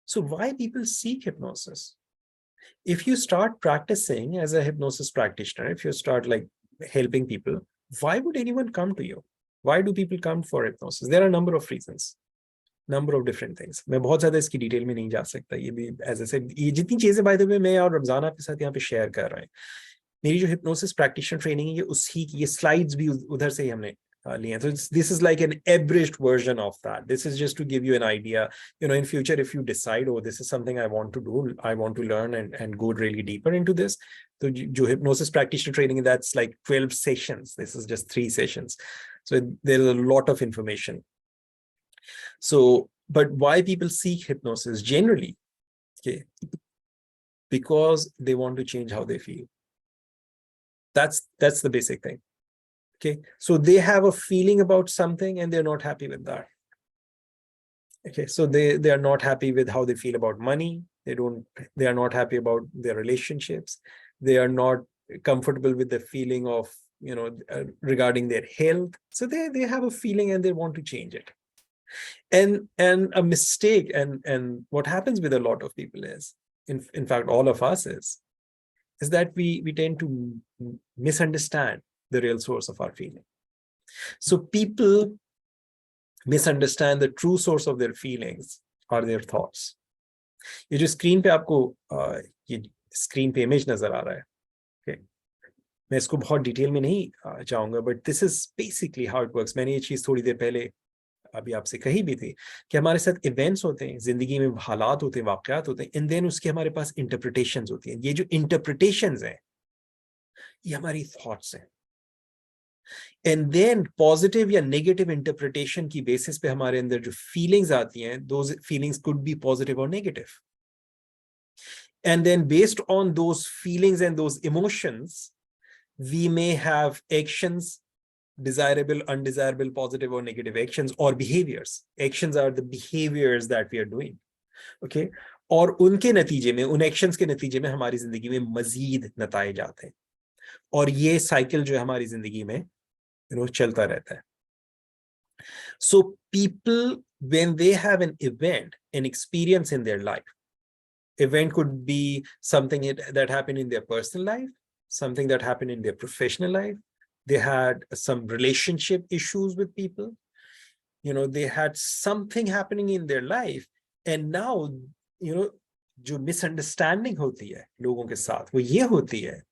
So why people seek hypnosis? If you start practicing as a hypnosis practitioner, if you start like helping people, why would anyone come to you? Why do people come for hypnosis? There are a number of reasons, number of different things. मैं बहुत ज़्यादा इसकी detail में नहीं जा सकता. ये भी as I said, ये जितनी चीज़ें by the way मैं और रमज़ान आपके साथ यहाँ पे शेयर कर रहे हैं. मेरी जो hypnosis practitioner training है ये उसकी ये slides भी उधर से ही हमने लिए हैं. So this is like an abridged version of that. This is just to give you an idea. You know, in future, if you decide, oh, this is something I want to do, I want to learn and go really deeper into this. So jo hypnosis practitioner training, that's like 12 sessions. This is just 3 sessions. So there's a lot of information. So, but why people seek hypnosis generally? Okay, because they want to change how they feel. That's the basic thing. Okay, so they have a feeling about something and they're not happy with that. Okay, so they are not happy with how they feel about money. They are not happy about their relationships. They are not comfortable with the feeling of, you know, regarding their health. So they have a feeling and they want to change it. And a mistake and what happens with a lot of people is, in fact, all of us is that we tend to misunderstand the real source of our feeling. So people misunderstand the true source of their feelings or their thoughts. ये जो screen पे आपको ये screen पे image नजर आ रहा है, okay? मैं इसको बहुत डिटेल में नहीं जाऊंगा, but this is basically how it works. मैंने ये चीज थोड़ी देर पहले अभी आपसे कही भी थी कि हमारे साथ इवेंट्स होते हैं, जिंदगी में हालात होते हैं, वाकयात होते हैं, एंड देन उसके हमारे पास इंटरप्रिटेशंस होती हैं. ये जो इंटरप्रिटेशंस हैं ये हमारी थॉट्स हैं. एंड देन पॉजिटिव या नेगेटिव इंटरप्रिटेशन की बेसिस पे हमारे अंदर जो फीलिंग्स आती हैं, those feelings could be positive और negative. And then based on those feelings and those emotions we may have actions, desirable, undesirable, positive or negative actions or behaviors. Actions are the behaviors that we are doing. Okay? और उनके नतीजे में, उन actions के नतीजे में हमारी जिंदगी में मजीद नताइज आते हैं. और ये साइकिल जो है हमारी जिंदगी में चलता रहता है. So people, when they have an event, an experience in their life, event could be something that happened in their personal life, something that happened in their professional life. They had some relationship issues with people. You know, they had something happening in their life. And now, you know, जो misunderstanding होती है लोगों के साथ, वो ये होती है,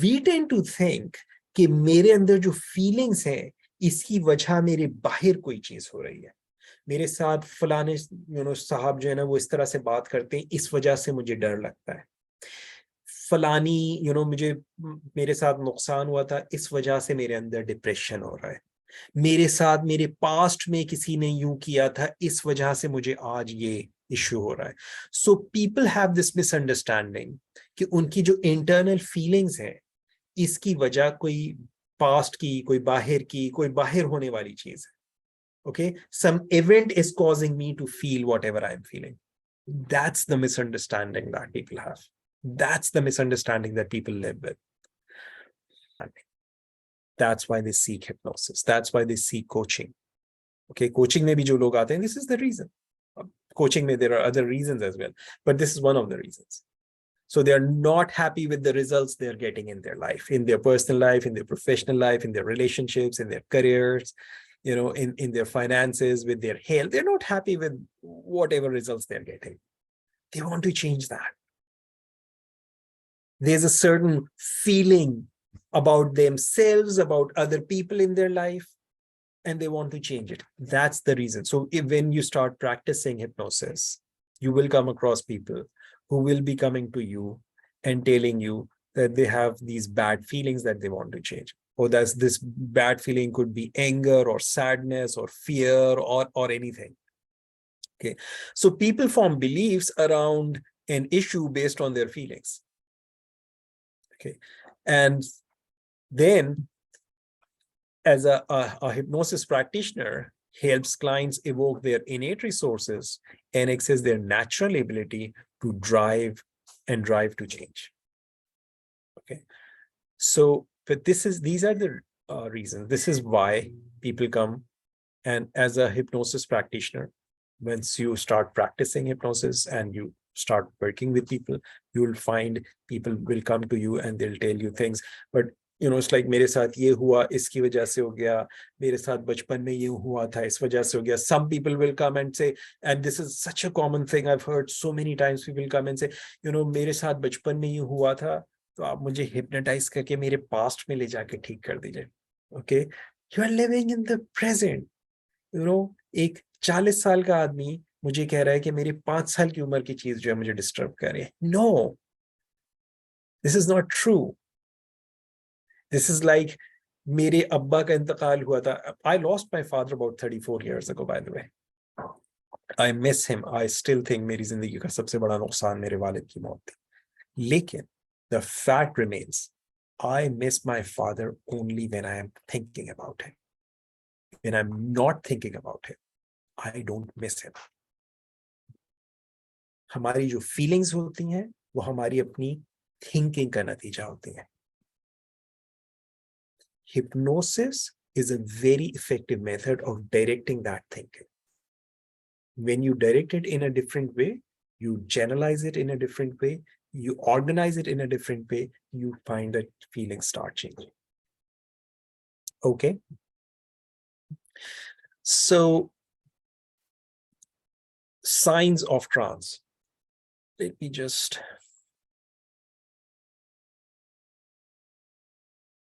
we tend to think कि मेरे अंदर जो feelings हैं, इसकी वजह मेरे बाहर कोई चीज हो रही है. मेरे साथ फलाने साहब जो है ना वो इस तरह से बात करते हैं, इस वजह से मुझे डर लगता है. फलानी मुझे मेरे साथ नुकसान हुआ था, इस वजह से मेरे अंदर डिप्रेशन हो रहा है. मेरे साथ मेरे पास्ट में किसी ने यूं किया था, इस वजह से मुझे आज ये इश्यू हो रहा है. So people have this misunderstanding कि उनकी जो इंटरनल फीलिंग्स हैं, इसकी वजह कोई पास्ट की, कोई बाहर होने वाली चीज है. Okay, some event is causing me to feel whatever I am feeling. That's the misunderstanding that people have. That's the misunderstanding that people live with. That's why they seek hypnosis. That's why they seek coaching. Okay, coaching में भी जो लोग आते हैं, this is the reason. Coaching में there are other reasons as well, but this is one of the reasons. So they are not happy with the results they are getting in their life, in their personal life, in their professional life, in their relationships, in their careers, in their finances, with their health. They're not happy with whatever results they're getting. They want to change that. There's a certain feeling about themselves, about other people in their life, and they want to change it. That's the reason. So when you start practicing hypnosis, you will come across people who will be coming to you and telling you that they have these bad feelings that they want to change. Or that's this bad feeling could be anger or sadness or fear or anything. Okay. So people form beliefs around an issue based on their feelings. Okay, and then as a hypnosis practitioner helps clients evoke their innate resources and access their natural ability to drive to change. Okay, so but these are the reasons. This is why people come, and as a hypnosis practitioner, once you start practicing hypnosis and you start working with people, you will find people will come to you and they'll tell you things. But it's like میرے ساتھ یہ ہوا اس کی وجہ سے ہو گیا, میرے ساتھ بچپن میں یہ ہوا تھا اس وجہ سے ہو گیا. Some people will come and say, and this is such a common thing I've heard so many times, people come and say, میرے ساتھ بچپن میں یہ ہوا تھا تو آپ مجھے hypnotize کر کے میرے past میں لے جا کے ٹھیک کر دیجئے. Okay, you are living in the present. ایک 40 سال کا آدمی مجھے کہہ رہا ہے کہ میری 5 سال کی عمر کی چیز جو ہے مجھے ڈسٹرب کر رہی ہے. No, this is not true. This is like میرے ابا کا انتقال ہوا تھا. I lost my father about 34 years ago, by the way. I miss him. I still think میری زندگی کا سب سے بڑا نقصان میرے والد کی موت تھی. لیکن the fact remains, I miss my father only when I am thinking about him. When I'm not thinking about him, I don't miss him. ہماری جو فیلنگز ہوتی ہیں وہ ہماری اپنی تھنکنگ کا نتیجہ ہوتی ہیں. Hypnosis is a very effective method of directing that thinking. When you direct it in a different way, you generalize it in a different way, you organize it in a different way, you find that feelings start changing. Okay? So, signs of trance. Let me just